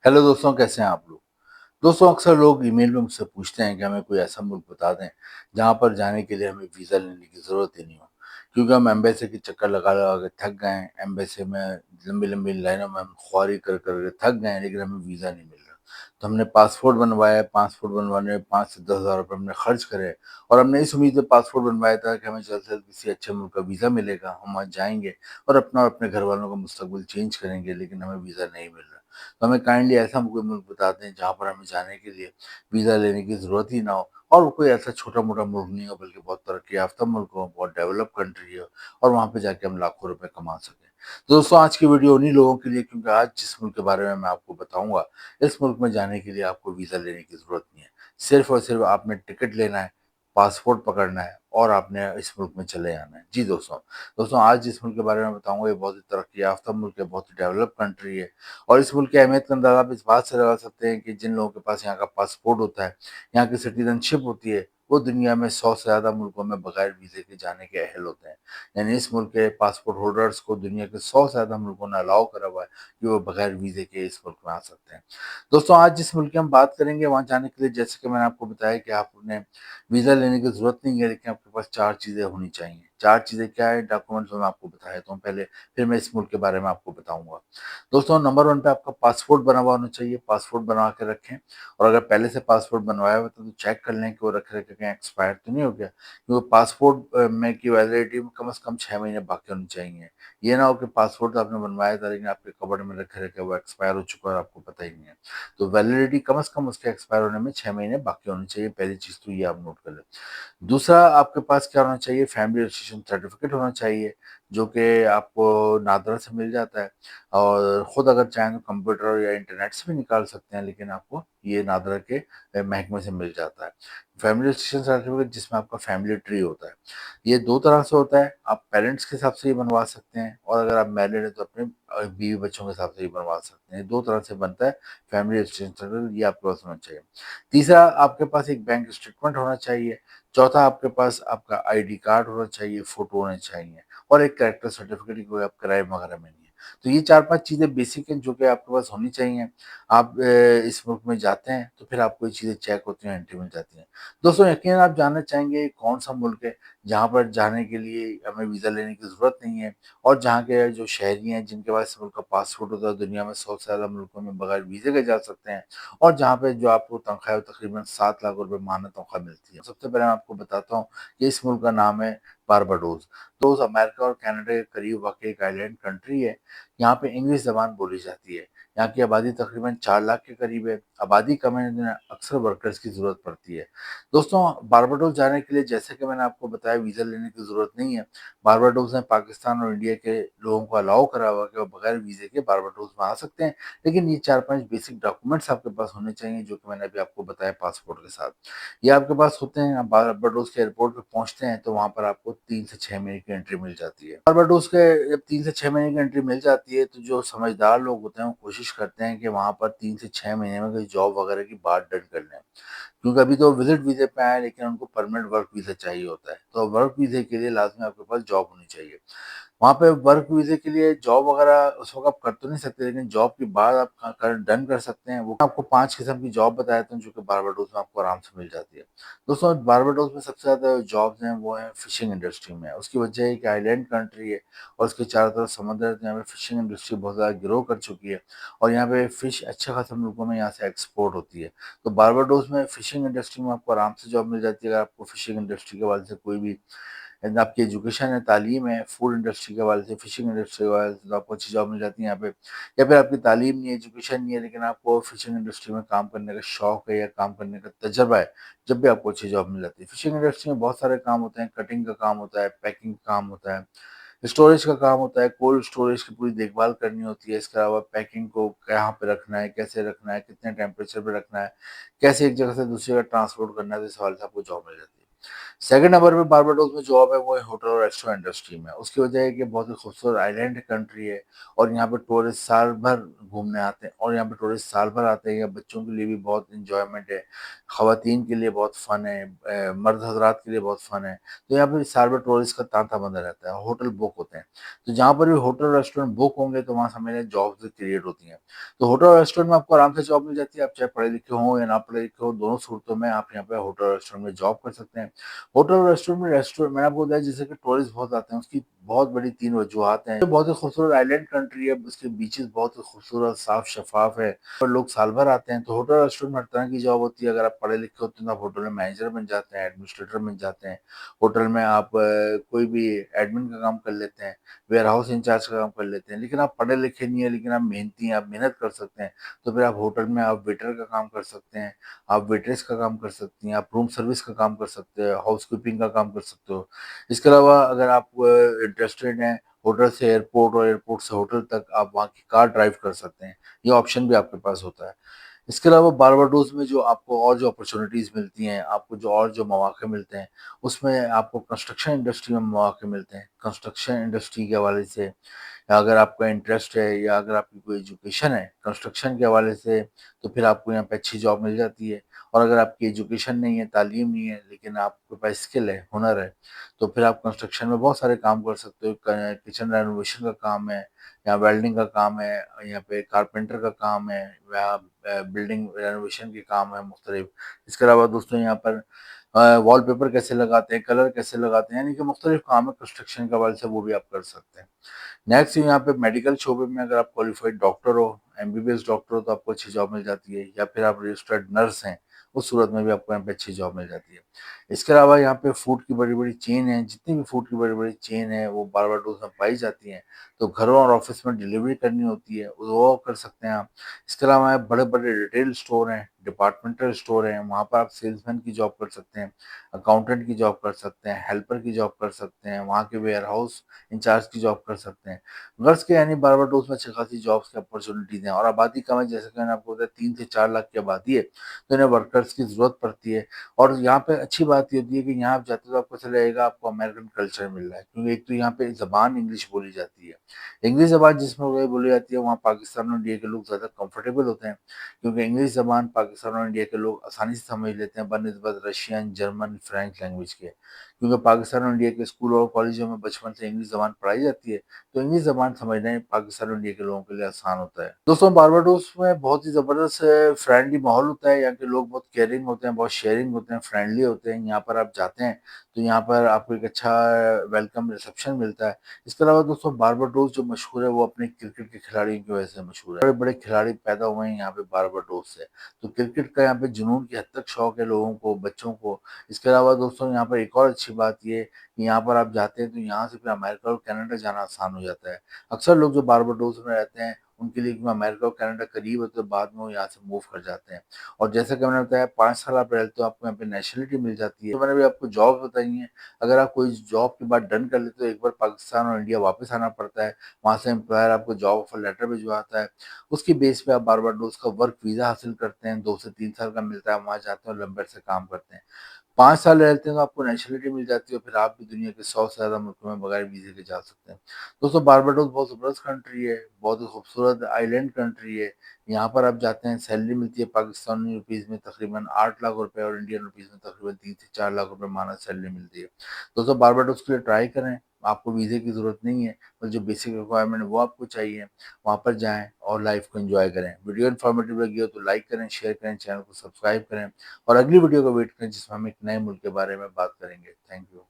Hello दोस्तों, कैसे हैं आप लोग। दोस्तों, अक्सर लोग ईमेल में मुझसे पूछते हैं कि हमें कोई ऐसा मुल्क बता दें जहाँ पर जाने के लिए हमें वीज़ा लेने की ज़रूरत ही नहीं हो, क्योंकि हम एम्बेसी के चक्कर लगा लगा के थक गए हैं। एम्बेसी में लंबी लंबी लाइनों में हम ख्वारी कर कर के थक गए हैं, लेकिन हमें वीज़ा नहीं मिल रहा। तो हमने पासपोर्ट बनवाया, पासपोर्ट बनवाने में 5 से 10 हज़ार रुपये हमने खर्च करे, और हमने इस उम्मीद में पासपोर्ट बनवाया था कि हमें जल्द से जल्द किसी अच्छे मुल्क का वीज़ा मिलेगा, हम वहाँ जाएंगे और अपना और अपने घर वालों का मुस्तकबिल चेंज करेंगे, लेकिन हमें वीज़ा नहीं मिल रहा। तो हमें काइंडली ऐसा कोई मुल्क बता दें जहाँ पर हमें जाने के लिए वीज़ा लेने की ज़रूरत ही ना हो, और वो कोई ऐसा छोटा-मोटा मुल्क नहीं हो, बल्कि बहुत तरक्की याफ़्ता मुल्क हो, बहुत डेवलप कंट्री हो, और वहाँ पे जाके हम लाखों रुपए कमा सकें। तो दोस्तों, आज की वीडियो उन्हीं लोगों के लिए, क्योंकि आज जिस मुल्क के बारे में मैं आपको बताऊँगा, इस मुल्क में जाने के लिए आपको वीज़ा लेने की ज़रूरत नहीं है। सिर्फ़ और सिर्फ़ आपने टिकट लेना है, पासपोर्ट पकड़ना है और आपने इस मुल्क में चले आना है। जी दोस्तों। दोस्तों, आज जिस मुल्क के बारे में बताऊँगा, ये बहुत ही तरक्की याफ़्ता मुल्क है, बहुत ही डेवलप कंट्री है। और इस मुल्क की अहमियत का अंदाज़ा आप इस बात से लगा सकते हैं कि जिन लोगों के पास यहाँ का पासपोर्ट होता है, यहाँ की सिटीज़नशिप होती है, वो दुनिया में 100 से ज़्यादा मुल्कों में बगैर वीज़े के जाने के अहल होते हैं। यानी इस मुल्क के पासपोर्ट होल्डर्स को दुनिया के 100 से ज़्यादा मुल्कों ने अलाउ करा हुआ है कि वो बगैर वीज़े के इस मुल्क में आ सकते हैं। दोस्तों, आज जिस मुल्क की हम बात करेंगे, वहाँ जाने के लिए जैसे कि मैंने आपको बताया कि आपने वीज़ा लेने की ज़रूरत नहीं है, लेकिन आपके पास 4 चीज़ें होनी चाहिए। 4 चीज़ें क्या है, डॉक्यूमेंट्स मैं आपको बता देता हूँ पहले, फिर मैं इस मुल्क के बारे में आपको बताऊँगा। दोस्तों, नंबर 1 पे आपका पासपोर्ट बना हुआ होना चाहिए, पासपोर्ट बनवा के रखें। और अगर पहले से पासपोर्ट बनवाया हुआ है तो चेक कर लें कि वो रखे-रखे कहीं एक्सपायर तो नहीं हो गया। क्योंकि पासपोर्ट में की वैलिडिटी में कम से कम 6 महीने बाकी होनी चाहिए। ये ना हो कि पासपोर्ट तो आपने बनवाया था, लेकिन आपके कबर्ड में रखे-रखे वो एक्सपायर हो चुका है और आपको पता ही नहीं है। तो वैलिडिटी कम से कम उसके एक्सपायर होने में 6 महीने बाकी होनी चाहिए, पहली चीज़ तो ये आप नोट कर लें। दूसरा, आपके पास क्या होना चाहिए, फैमिली रजिस्ट्रेशन सर्टिफिकेट होना चाहिए, जो कि आपको नादरा से मिल जाता है, और खुद अगर चाहें तो कंप्यूटर या इंटरनेट से भी निकाल सकते हैं, लेकिन आपको ये नादरा के महकमे से मिल जाता है। फैमिली रजिस्ट्रेशन सर्टिफिकेट, जिसमें आपका फैमिली ट्री होता है। ये 2 तरह से होता है, आप पेरेंट्स के हिसाब से ये बनवा सकते हैं, और अगर आप मैरिड हैं तो अपने बीवी बच्चों के हिसाब से ये बनवा सकते हैं। 2 तरह से बनता है फैमिली रजिस्ट्रेशन सर्टिफिकेट, ये आपके पास होना चाहिए। तीसरा, आपके पास एक बैंक स्टेटमेंट होना चाहिए। चौथा, आपके पास आपका आईडी कार्ड होना चाहिए, फ़ोटो होने चाहिए, और एक कैरेक्टर सर्टिफ़िकेट की कोई आप क्राइम वगैरह में नहीं है। तो ये 4-5 चीज़ें बेसिक हैं जो कि आपके पास होनी चाहिए। आप इस मुल्क में जाते हैं तो फिर आपको ये चीज़ें चेक होती हैं, एंट्री मिल जाती हैं। दोस्तों, यकीनन आप जानना चाहेंगे कौन-सा मुल्क है जहाँ पर जाने के लिए हमें वीज़ा लेने की ज़रूरत नहीं है, और जहाँ के जो शहरी हैं जिनके पास इस मुल्क का पासपोर्ट होता है, दुनिया में 100 से ज़्यादा मुल्कों में बगैर वीज़े के जा सकते हैं, और जहाँ पे जो आपको तनख्वाह है वो तकरीबन 7 लाख रुपए माहाना तनख्वाह मिलती है। सबसे पहले मैं आपको बताता हूँ कि इस मुल्क का नाम है बारबाडोस। दोस्त, अमेरिका और कनाडा के करीब वाक़ एक आइलैंड कंट्री है। यहाँ पे इंग्लिश ज़बान बोली जाती है। यहाँ की आबादी तकरीबन 4 लाख के करीब है। आबादी कम है, लेकिन अक्सर वर्कर्स की ज़रूरत पड़ती है। दोस्तों, बारबाडोस जाने के लिए जैसे कि मैंने आपको बताया, वीज़ा लेने की ज़रूरत नहीं है। बारबाडोस ने पाकिस्तान और इंडिया के लोगों को अलाउ करा हुआ है कि वो बगैर वीज़े के बारबाडोस में आ सकते हैं। लेकिन ये 4-5 बेसिक डॉक्यूमेंट्स आपके पास होने चाहिए, जो कि मैंने अभी आपको बताया पासपोर्ट के साथ। ये आपके पास होते हैं, आप बारबाडोस के एयरपोर्ट पे पहुँचते हैं तो वहाँ पर आपको 3 से 6 महीने की एंट्री मिल जाती है। बारबाडोस के जब 3 से 6 महीने की एंट्री मिल जाती है, तो जो समझदार लोग होते हैं वो कोशिश करते हैं कि वहाँ पर 3 से 6 महीने में कोई जॉब वगैरह की बात डन कर लें। क्योंकि अभी तो विज़िट वीज़े पे आए हैं, लेकिन उनको परमानेंट वर्क वीज़ा चाहिए होता है। तो वर्क वीज़े के लिए लाज़मी आपके पास जॉब होनी चाहिए। वहाँ पे वर्क वीज़े के लिए जॉब वगैरह उस वक़्त आप कर तो नहीं सकते, लेकिन जॉब के बाद आप कर डन कर सकते हैं। वो आपको 5 किस्म की जॉब बता देता हूँ, जो कि बारबाडोस में आपको आराम से मिल जाती है। दोस्तों, बारबाडोस में सबसे ज़्यादा जॉब्स हैं वो हैं फ़िशिंग इंडस्ट्री में। उसकी वजह है कि आइलैंड कंट्री है, और उसके चारों तरफ समुद्र है, तो यहाँ पे फ़िशिंग इंडस्ट्री बहुत ज़्यादा ग्रो कर चुकी है, और यहाँ पे फ़िश अच्छे खासे मुल्कों में यहाँ से एक्सपोर्ट होती है। तो बारबाडोस में फ़िशिंग इंडस्ट्री में आपको आराम से जॉब मिल जाती है, अगर आपको फ़िशिंग इंडस्ट्री के हवाले से कोई भी एंड आपकी एजुकेशन है, तालीम है, फूड इंडस्ट्री के हवाले से, फिशिंग इंडस्ट्री के हवाले से, तो आपको अच्छी जॉब मिल जाती है यहाँ पे। या फिर आपकी तालीम नहीं है, एजुकेशन नहीं है, लेकिन आपको फिशिंग इंडस्ट्री में काम करने का शौक है या काम करने का तजुर्बा है, जब भी आपको अच्छी जॉब मिल जाती है। फिशिंग इंडस्ट्री में बहुत सारे काम होते हैं, कटिंग का काम होता है, पैकिंग का काम होता है, स्टोरेज का काम होता है, कोल्ड स्टोरेज की पूरी देखभाल करनी होती है। इसके अलावा पैकिंग को कहाँ पे रखना है, कैसे रखना है, कितने टेम्परेचर पे रखना है, कैसे एक जगह से दूसरी जगह ट्रांसपोर्ट करना है, तो इस हवाले से आपको जॉब मिल जाती है। सेकंड नंबर पे बारबाडोस में जॉब है वो है होटल और रेस्टोरेंट इंडस्ट्री में। उसकी वजह है कि बहुत ही खूबसूरत आइलैंड कंट्री है और यहाँ पे टूरिस्ट साल भर घूमने आते हैं और यहाँ पे टूरिस्ट साल भर आते हैं। यहाँ बच्चों के लिए भी बहुत इंजॉयमेंट है, ख़वातीन के लिए बहुत फ़न है, मर्द हज़रात के लिए बहुत फ़न है। तो यहाँ पे साल भर टूरिस्ट का तांता बंधा रहता है, होटल बुक होते हैं। तो जहाँ पर भी होटल रेस्टोरेंट बुक होंगे तो वहाँ समझ लें जॉब्स क्रिएट होती हैं। तो होटल और रेस्टोरेंट में आपको आराम से जॉब मिल जाती है, आप चाहे पढ़े लिखे हों या ना पढ़े लिखे हों, दोनों सूरतों में आप यहाँ पे होटल और रेस्टोरेंट में जॉब कर सकते हैं। होटल और रेस्टोरेंट मैंने आपको बताया जैसे कि टूरिस्ट बहुत आते हैं, उसकी बहुत बड़ी 3 वजूहात हैं। बहुत ही खूबसूरत आइलैंड कंट्री है, उसके बीचेस बहुत ही खूबसूरत, साफ शफ़ाफ है और लोग साल भर आते हैं। तो होटल रेस्टोरेंट में हर तरह की जॉब होती है। अगर आप पढ़े लिखे होते हैं तो आप होटल में मैनेजर बन जाते हैं, एडमिनिस्ट्रेटर बन जाते हैं। होटल में आप कोई भी एडमिन का काम कर लेते हैं, वेयरहाउस इंचार्ज का काम कर लेते हैं। लेकिन आप पढ़े लिखे नहीं है, लेकिन आप मेहनती हैं, आप मेहनत कर सकते हैं, तो फिर आप होटल में आप वेटर का काम कर सकते हैं, आप वेट्रेस का काम कर सकती हैं, आप रूम सर्विस का काम कर सकते हैं, हाउसकीपिंग का काम कर सकते हो। इसके अलावा अगर आप इंटरेस्टेड हैं होटल से एयरपोर्ट और एयरपोर्ट से होटल तक आप वहाँ की कार ड्राइव कर सकते हैं। ये ऑप्शन भी आपके पास होता है। इसके अलावा बारबाडोस में जो आपको और जो अपॉर्च्युनिटीज़ मिलती हैं, आपको जो मौके मिलते हैं, उसमें आपको कंस्ट्रक्शन इंडस्ट्री में मौके मिलते हैं। कंस्ट्रक्शन इंडस्ट्री के हवाले से या अगर आपका इंटरेस्ट है या अगर आपकी कोई एजुकेशन है कंस्ट्रक्शन के हवाले से, तो फिर आपको यहाँ पे अच्छी जॉब मिल जाती है। और अगर आपकी एजुकेशन नहीं है, तालीम नहीं है, लेकिन आपके पास स्किल है, हुनर है, तो फिर आप कंस्ट्रक्शन में बहुत सारे काम कर सकते हो। क किचन रेनोवेशन का काम है या वेल्डिंग का काम है, यहाँ पे कारपेंटर का काम है या बिल्डिंग रेनोवेशन के काम है मुख्तलिफ। इसके अलावा दोस्तों यहाँ पर वॉलपेपर कैसे लगाते हैं, कलर कैसे लगाते हैं, यानी कि मुख्तलिफ काम है कंस्ट्रक्शन के हवाले से, वो भी आप कर सकते हैं। नेक्स्ट यहाँ पे मेडिकल शोबे में अगर आप क्वालिफाइड डॉक्टर हो, एमबीबीएस डॉक्टर हो, तो आपको अच्छी जॉब मिल जाती है या फिर आप रजिस्टर्ड नर्स हैं, उस सूरत में भी आपको यहाँ पे अच्छी जॉब मिल जाती है। इसके अलावा यहाँ पे फूड की बड़ी-बड़ी चेन है, जितनी भी फूड की बड़ी-बड़ी चेन है वो बारबाडोस में पाई जाती हैं, तो घरों और ऑफ़िस में डिलीवरी करनी होती है, वो कर सकते हैं आप। इसके अलावा बड़े-बड़े रिटेल स्टोर हैं, डिपार्टमेंटल स्टोर हैं, वहाँ पर आप सेल्समैन की जॉब कर सकते हैं, अकाउंटेंट की जॉब कर सकते हैं, हेल्पर की जॉब कर सकते हैं, वहाँ के वेयरहाउस इंचार्ज की जॉब कर सकते हैं। गर्ल्स के यानी बारबाडोस में अच्छी खासी जॉब्स की अपॉर्च्युनिटीज़ हैं और आबादी कम है, जैसे कि मैंने आपको बताया 3 से 4 लाख की आबादी है, तो इन्हें वर्कर्स की ज़रूरत पड़ती है। और यहाँ पे अच्छी बात ये होती है कि यहाँ आप जाते हो तो आपको ऐसा लगेगा आपको अमेरिकन कल्चर मिल रहा है, क्योंकि एक तो यहाँ पे ज़बान इंग्लिश बोली जाती है। इंग्लिश ज़बान जिसमें बोली जाती है वहाँ पाकिस्तान और इंडिया के लोग ज़्यादा कंफर्टेबल होते हैं, क्योंकि इंग्लिश ज़बान पाकिस्तान और इंडिया के लोग आसानी से समझ लेते हैं बनिस्बत रशियन, जर्मन, फ्रेंच लैंग्वेज के। क्योंकि पाकिस्तान और इंडिया के स्कूल और कॉलेजों में बचपन से इंग्लिश ज़बान पढ़ाई जाती है, तो इंग्लिश ज़बान समझना पाकिस्तान और इंडिया के लोगों के लिए आसान होता है। दोस्तों बारबाडोस में बहुत ही ज़बरदस्त फ्रेंडली माहौल होता है, यहाँ के लोग बहुत केयरिंग होते हैं, बहुत शेयरिंग होते हैं, फ्रेंडली होते हैं। यहाँ पर आप जाते हैं तो यहाँ पर आपको एक अच्छा वेलकम रिसेप्शन मिलता है। इसके अलावा दोस्तों बारबाडोस जो मशहूर है वो अपने क्रिकेट के खिलाड़ियों की वजह से मशहूर है। बड़े-बड़े खिलाड़ी पैदा हुए हैं यहाँ पे बारबाडोस से। तो क्रिकेट का यहाँ पे जुनून की हद तक शौक है लोगों को, बच्चों को। इसके अलावा दोस्तों यहाँ पर एक और अच्छी बात ये है कि यहाँ पर आप जाते हैं तो यहाँ से फिर अमेरिका और कनाडा जाना आसान हो जाता है। अक्सर लोग जो बारबाडोस में रहते हैं उनके लिए क्योंकि अमेरिका और कनाडा करीब है तो बाद में वो यहाँ से मूव कर जाते हैं। और जैसा कि मैंने बताया 5 साल आप रहते हो आपको यहाँ पे नेशनलिटी मिल जाती है। तो मैंने भी आपको जॉब बताई हैं, अगर आप कोई जॉब की बात डन कर लेते हो एक बार पाकिस्तान और इंडिया वापस आना पड़ता है। वहाँ से एम्प्लॉयर आपको जॉब ऑफर लेटर भिजवाता है। उसकी बेस पे आप बारबाडोस का वर्क वीज़ा हासिल करते हैं, 2 से 3 साल का मिलता है, वहाँ जाते हैं और लंबे अरसे काम करते हैं। 5 साल रहते हैं तो आपको नेशनलिटी मिल जाती है, फिर आप भी दुनिया के 100 से ज़्यादा मुल्कों में बगैर वीज़े के जा सकते हैं। दोस्तों बारबाडोस बहुत ज़बरदस्त कंट्री है, बहुत ही खूबसूरत आइलैंड कंट्री है। यहाँ पर आप जाते हैं सैलरी मिलती है पाकिस्तानी रुपीज़ में तकरीबन 8 लाख रुपए और इंडियन रुपीज़ में तकरीबन 3 से 4 लाख रुपए मासिक सैलरी मिलती है। दोस्तों बारबाडोस के लिए ट्राई करें, आपको वीज़े की ज़रूरत नहीं है, बस जो बेसिक रिक्वायरमेंट है वो आपको चाहिए। वहाँ पर जाएँ और लाइफ़ को एन्जॉय करें। वीडियो इन्फॉर्मेटिव लगी हो तो लाइक करें, शेयर करें, चैनल को सब्सक्राइब करें और अगली वीडियो का वेट करें जिसमें हम एक नए मुल्क के बारे में बात करेंगे। Thank you.